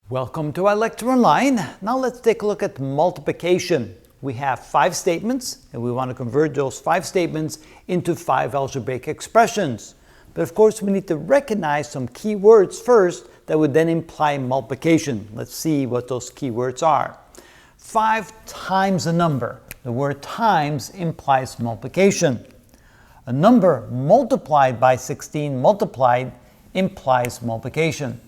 Welcome to our lecture online. Now let's take a look at multiplication. We have 5 statements and we want to convert those 5 statements into 5 algebraic expressions. But of course we need to recognize some key words first that would then imply multiplication. Let's see what those key words are. 5 times a number. The word times implies multiplication. A number multiplied by 16 multiplied implies multiplication.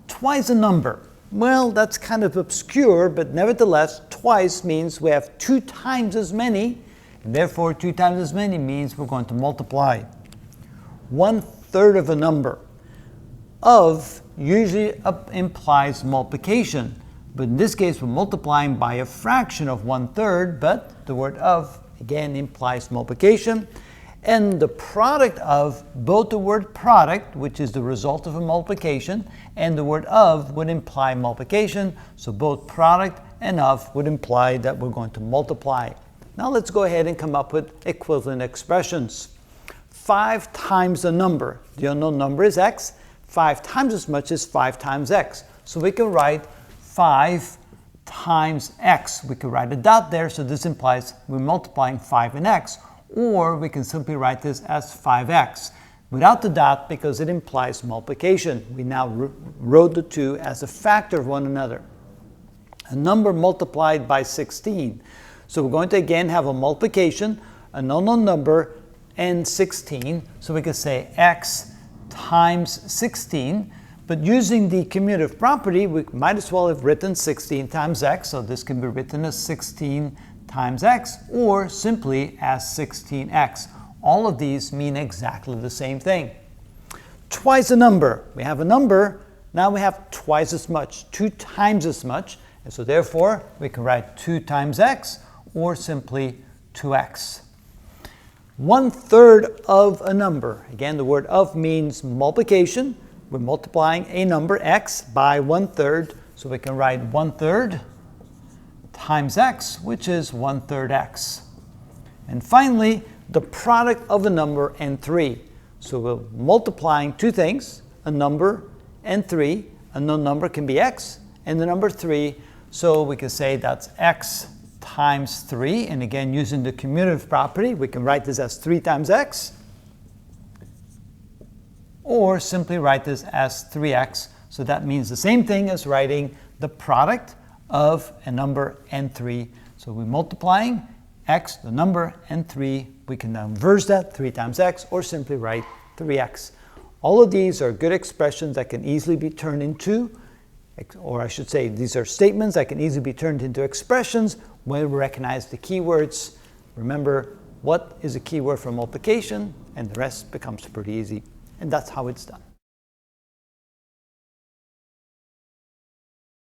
Twice a number. Well, that's kind of obscure, but nevertheless, twice means we have 2 times as many, and therefore 2 times as many means we're going to multiply. 1/3 of a number. Of usually implies multiplication, but in this case we're multiplying by a fraction of 1/3, but the word of again implies multiplication. And the product of both the word product, which is the result of a multiplication, and the word of would imply multiplication. So both product and of would imply that we're going to multiply. Now let's go ahead and come up with equivalent expressions. 5 times a number. The unknown number is x. 5 times as much as 5 times x. So we can write 5 times x. We could write a dot there, so this implies we're multiplying 5 and x. Or we can simply write this as 5x without the dot because it implies multiplication. We now wrote the two as a factor of one another. A number multiplied by 16. So we're going to again have a multiplication, an unknown number, and 16. So we could say x times 16. But using the commutative property, we might as well have written 16 times x. So this can be written as 16 times x, or simply as 16x. All of these mean exactly the same thing. Twice a number. We have a number, now we have twice as much, 2 times as much, and so therefore we can write 2 times x, or simply 2x. 1/3 of a number. Again, the word of means multiplication. We're multiplying a number, x, by 1/3, so we can write 1/3 times x, which is 1/3 x. And finally, the product of a number and 3. So we're multiplying 2 things, a number and 3. A known number can be x, and the number 3. So we can say that's x times 3. And again, using the commutative property, we can write this as 3 times x. Or simply write this as 3x. So that means the same thing as writing the product of a number and 3. So we're multiplying x, the number, and 3. We can now inverse that, 3 times x, or simply write 3x. All of these are good expressions that can easily be turned into, or I should say, these are statements that can easily be turned into expressions when we recognize the keywords. Remember, what is a keyword for multiplication, and the rest becomes pretty easy. And that's how it's done.